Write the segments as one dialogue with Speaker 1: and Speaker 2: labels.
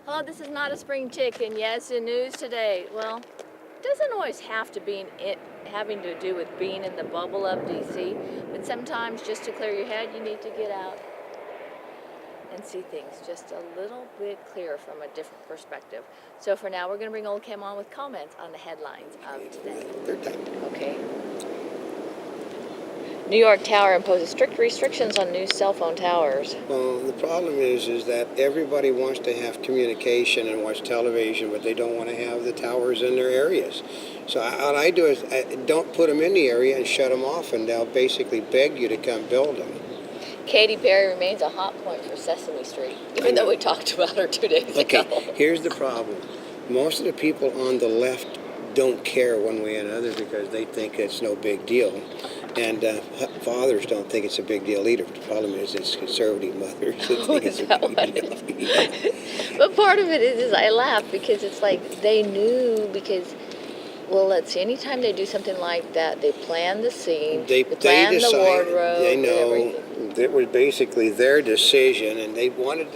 Speaker 1: Hello, this is not a spring chicken. Yes, in news today. Well, it doesn't always have to be having to do with being in the bubble of DC, but sometimes just to clear your head, you need to get out and see things just a little bit clearer from a different perspective. So for now, we're going to bring Oldecam on with comments on the headlines of today. Okay. New York Tower imposes strict restrictions on new cell phone towers.
Speaker 2: Well, the problem is that everybody wants to have communication and watch television, but they don't want to have the towers in their areas. So what I do is I don't put them in the area and shut them off, and they'll basically beg you to come build them.
Speaker 1: Katy Perry remains a hot point for Sesame Street, even though we talked about her 2 days ago.
Speaker 2: Okay, here's the problem. Most of the people on the left don't care one way or another because they think it's no big deal. And fathers don't think it's a big deal either. The problem is it's conservative mothers that think it's a big deal.
Speaker 1: But part of it is I laugh because it's like they knew because, well, let's see, anytime they do something like that, they plan the scene, they plan the wardrobe.
Speaker 2: They know it was basically their decision, and they wanted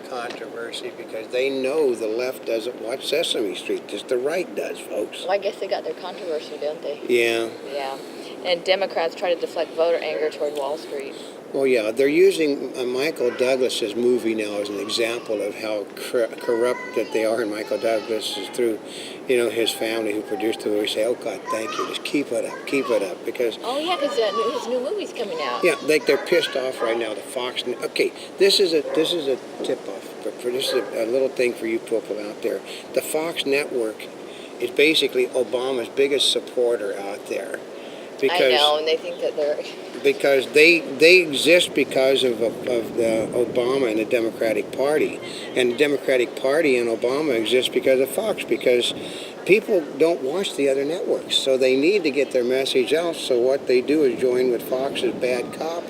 Speaker 2: controversy because they know the left doesn't watch Sesame Street, just the right does, folks.
Speaker 1: Well, I guess they got their controversy, don't they?
Speaker 2: Yeah.
Speaker 1: Yeah. And Democrats try to deflect voter anger toward Wall Street.
Speaker 2: Well, yeah, they're using Michael Douglas's movie now as an example of how corrupt that they are. And Michael Douglas is through, his family who produced the movie. Say, oh God, thank you, just keep it up, because.
Speaker 1: Oh yeah, because his new movie's coming out.
Speaker 2: Yeah, they're pissed off right now. The Fox. Okay, this is a tip off, but this is a little thing for you people out there. The Fox network is basically Obama's biggest supporter out there.
Speaker 1: I know, and they think that they're...
Speaker 2: Because they exist because of the Obama and the Democratic Party. And the Democratic Party and Obama exist because of Fox, because people don't watch the other networks. So they need to get their message out. So what they do is join with Fox's bad cop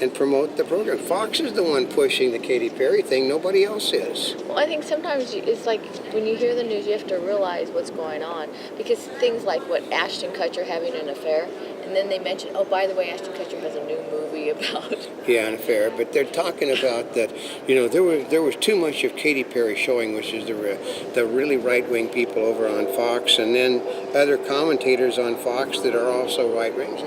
Speaker 2: and promote the program. Fox is the one pushing the Katy Perry thing. Nobody else is.
Speaker 1: Well, I think sometimes it's like when you hear the news, you have to realize what's going on. Because things like what Ashton Kutcher having an affair, and then they mention, oh, by the way, Ashton Kutcher has a new movie about...
Speaker 2: Yeah, an affair. But they're talking about that, there was too much of Katy Perry showing, which is the really right-wing people over on Fox, and then other commentators on Fox that are also right-wing.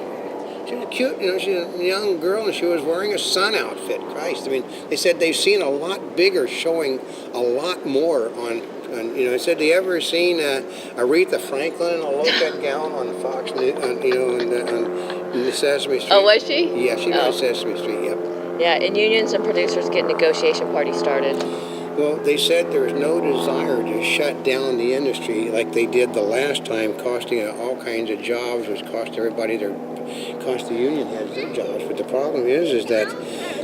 Speaker 2: She was cute, she's a young girl, and she was wearing a sun outfit. Christ, I mean, they said they've seen a lot bigger showing, a lot more on they said, they ever seen Aretha Franklin in a low-cut gown on Fox, on the Sesame Street?
Speaker 1: Oh, was she?
Speaker 2: Yeah, she was Sesame Street, yep.
Speaker 1: Yeah, and unions and producers get negotiation party started.
Speaker 2: Well, they said there was no desire to shut down the industry like they did the last time, costing all kinds of jobs, which cost the union heads their jobs. But the problem is that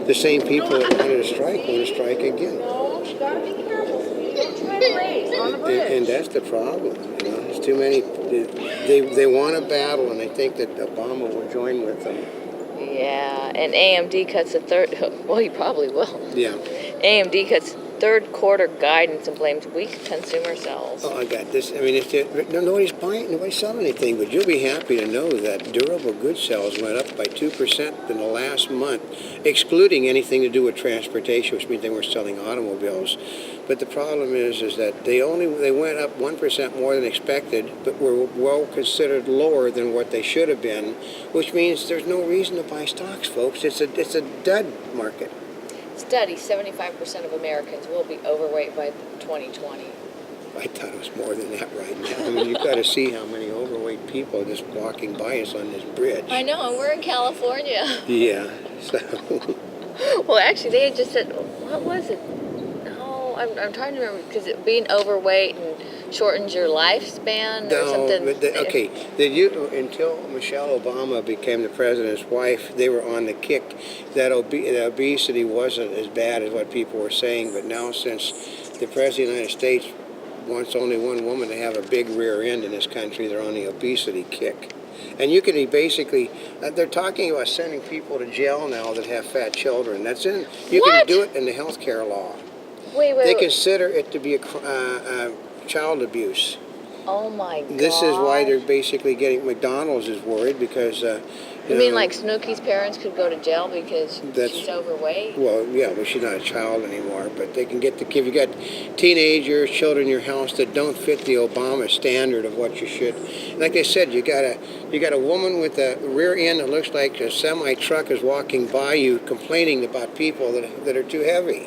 Speaker 2: the same people that wanted to strike want to strike again.
Speaker 3: No, you gotta be careful so you don't try to race on the bridge.
Speaker 2: And that's the problem. There's too many. They want a battle, and they think that Obama will join with them.
Speaker 1: Yeah, and AMD cuts a third. Well, he probably will.
Speaker 2: Yeah.
Speaker 1: AMD cuts third quarter guidance and blames weak consumer sales.
Speaker 2: Oh, I got this. I mean, nobody's selling anything, but you'll be happy to know that durable goods sales went up by 2% in the last month, excluding anything to do with transportation, which means they weren't selling automobiles. But the problem is that they went up 1% more than expected, but were well considered lower than what they should have been, which means there's no reason to buy stocks, folks. It's a dud market.
Speaker 1: Study, 75% of Americans will be overweight by 2020.
Speaker 2: I thought it was more than that right now. I mean, you've got to see how many overweight people are just walking by us on this bridge.
Speaker 1: I know, and we're in California.
Speaker 2: Yeah, so...
Speaker 1: Well, actually, they had just said, what was it? Oh, I'm trying to remember, because being overweight and shortens your lifespan or something.
Speaker 2: Okay, until Michelle Obama became the president's wife, they were on the kick that obesity wasn't as bad as what people were saying, but now since the president of the United States wants only one woman to have a big rear end in this country, they're on the obesity kick. And you can basically, they're talking about sending people to jail now that have fat children. You can do it in the health care law.
Speaker 1: Wait.
Speaker 2: They consider it to be a child abuse.
Speaker 1: Oh my God.
Speaker 2: This is why they're basically getting, McDonald's is worried because,
Speaker 1: You mean like Snooki's parents could go to jail because she's overweight?
Speaker 2: Well, yeah, but she's not a child anymore. But they can get if you got teenagers, children in your house that don't fit the Obama standard of what you should. Like I said, you got a woman with a rear end that looks like a semi truck is walking by you, complaining about people that are too heavy.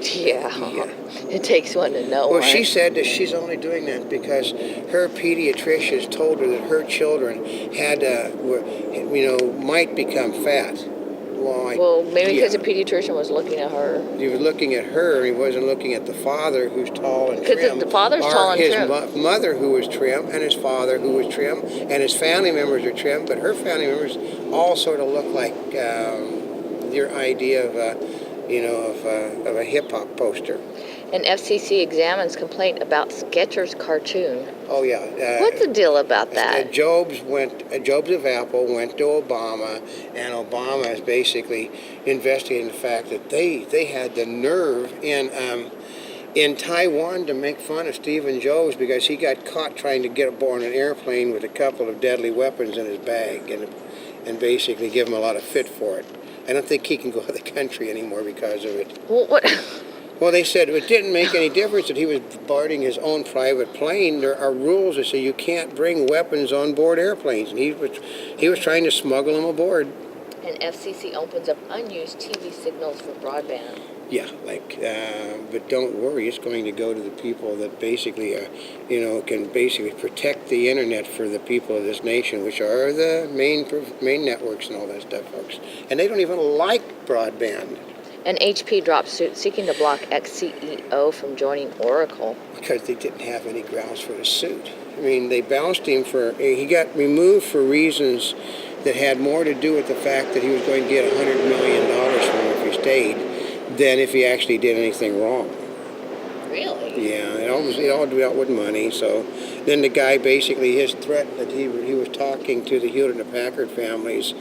Speaker 1: Yeah. It takes one to know.
Speaker 2: Well,
Speaker 1: right?
Speaker 2: she said that she's only doing that because her pediatrician told her that her children had, might become fat.
Speaker 1: Well, maybe because the pediatrician was looking at her.
Speaker 2: He was looking at her. He wasn't looking at the father, who's tall and trim.
Speaker 1: Because the father's tall and trim.
Speaker 2: His mother, who was trim, and his father, who was trim, and his family members are trim, but her family members all sort of look like your idea of a hip hop poster.
Speaker 1: And FCC examines complaint about Skechers cartoon.
Speaker 2: Oh yeah.
Speaker 1: What's the deal about that?
Speaker 2: Jobs of Apple went to Obama, and Obama is basically investigating the fact that they had the nerve in Taiwan to make fun of Stephen Jobs because he got caught trying to get aboard an airplane with a couple of deadly weapons in his bag, and basically give him a lot of fit for it. I don't think he can go out of the country anymore because of it.
Speaker 1: Well, what?
Speaker 2: Well, they said it didn't make any difference that he was boarding his own private plane. There are rules that say you can't bring weapons on board airplanes, and he was trying to smuggle them aboard.
Speaker 1: And FCC opens up unused TV signals for broadband.
Speaker 2: Yeah, but don't worry, it's going to go to the people that basically, can basically protect the internet for the people of this nation, which are the main networks and all that stuff, folks. And they don't even like broadband.
Speaker 1: And HP drops suit seeking to block ex-CEO from joining Oracle.
Speaker 2: Because they didn't have any grounds for the suit. I mean, they bounced him he got removed for reasons that had more to do with the fact that he was going to get $100 million from him if he stayed than if he actually did anything wrong.
Speaker 1: Really?
Speaker 2: Yeah, it all dealt with money. So then the guy basically, his threat that he was talking to the Hewlett and Packard families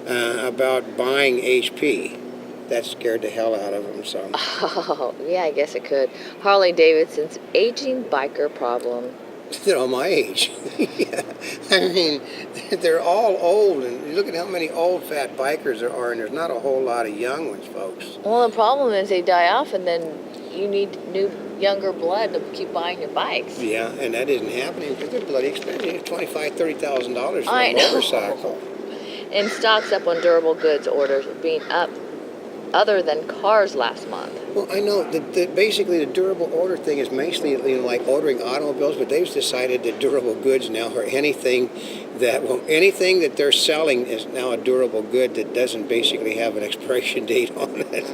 Speaker 2: about buying HP. That scared the hell out of him. So.
Speaker 1: Oh, yeah, I guess it could. Harley Davidson's aging biker problem.
Speaker 2: They're all my age. Yeah. I mean, they're all old, and look at how many old fat bikers there are, and there's not a whole lot of young ones, folks.
Speaker 1: Well, the problem is they die off, and then you need new, younger blood to keep buying your bikes.
Speaker 2: Yeah, and that isn't happening because they're bloody expensive. It's $25,000-$30,000 for a motorcycle.
Speaker 1: And stocks up on durable goods orders being up other than cars last month.
Speaker 2: Well, I know that basically the durable order thing is mostly like ordering automobiles, but they've decided that durable goods now are anything that they're selling is now a durable good that doesn't basically have an expiration date on it,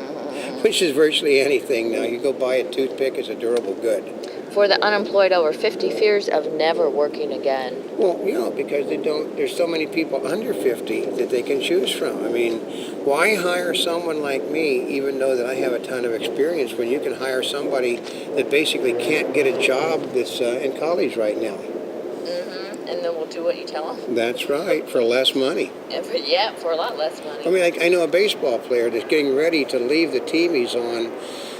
Speaker 2: which is virtually anything now. You go buy a toothpick, it's a durable good.
Speaker 1: For the unemployed over 50, fears of never working again.
Speaker 2: Well, because there's so many people under 50 that they can choose from. I mean, why hire someone like me, even though that I have a ton of experience, when you can hire somebody that basically can't get a job that's in college right now?
Speaker 1: Mm-hmm. And then we'll do what you tell them.
Speaker 2: That's right, for less money.
Speaker 1: For a lot less money.
Speaker 2: I mean, I know a baseball player that's getting ready to leave the team he's on.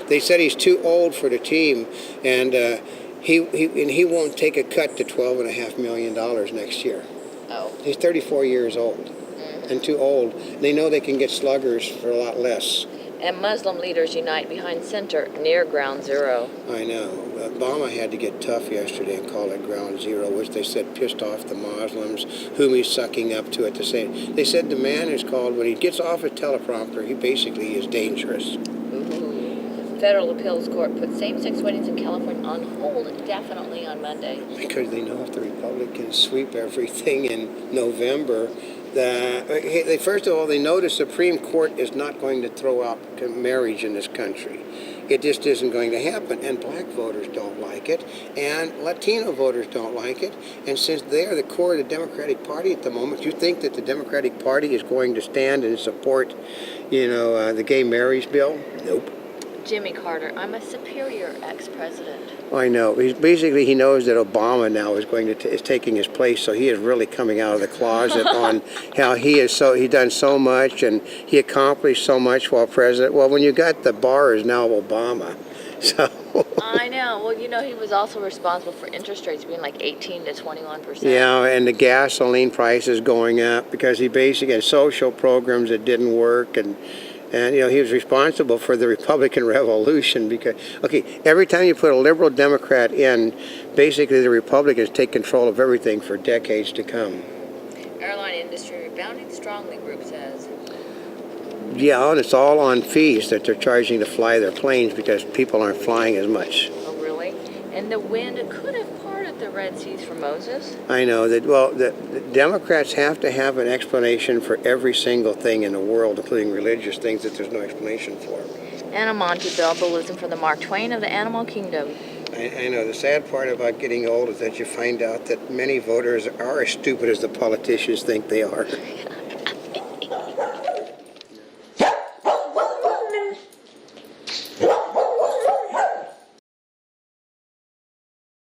Speaker 2: They said he's too old for the team, and he won't take a cut to $12.5 million next year.
Speaker 1: Oh.
Speaker 2: He's 34 years old and too old. They know they can get sluggers for a lot less.
Speaker 1: And Muslim leaders unite behind center near ground zero.
Speaker 2: I know. Obama had to get tough yesterday and call it ground zero, which they said pissed off the Muslims, whom he's sucking up to at the same. They said the man is called, when he gets off a teleprompter, he basically is dangerous.
Speaker 1: Federal appeals court put same-sex weddings in California on hold indefinitely on Monday.
Speaker 2: Because they know if the Republicans sweep everything in November, first of all, they know the Supreme Court is not going to throw out marriage in this country. It just isn't going to happen, and black voters don't like it, and Latino voters don't like it, and since they are the core of the Democratic Party at the moment, you think that the Democratic Party is going to stand and support, the gay marriage bill? Nope.
Speaker 1: Jimmy Carter, I'm a superior ex-president.
Speaker 2: I know. He knows that Obama now is taking his place, so he is really coming out of the closet on how he done so much and he accomplished so much while president. Well, when you got the bar is now Obama, so.
Speaker 1: I know. Well, you know, he was also responsible for interest rates being like 18 to 21%.
Speaker 2: Yeah, and the gasoline prices going up because he basically had social programs that didn't work, and you know, he was responsible for the Republican Revolution because, okay, every time you put a liberal Democrat in, basically the Republicans take control of everything for decades to come.
Speaker 1: Airline industry rebounding strongly, group says.
Speaker 2: Yeah, and it's all on fees that they're charging to fly their planes because people aren't flying as much.
Speaker 1: Oh, really? And the wind could have parted the Red Seas for Moses.
Speaker 2: I know that. Well, the Democrats have to have an explanation for every single thing in the world, including religious things that there's no explanation for.
Speaker 1: And a Montebellism for the Mark Twain of the animal kingdom.
Speaker 2: I know. The sad part about getting old is that you find out that many voters are as stupid as the politicians think they are.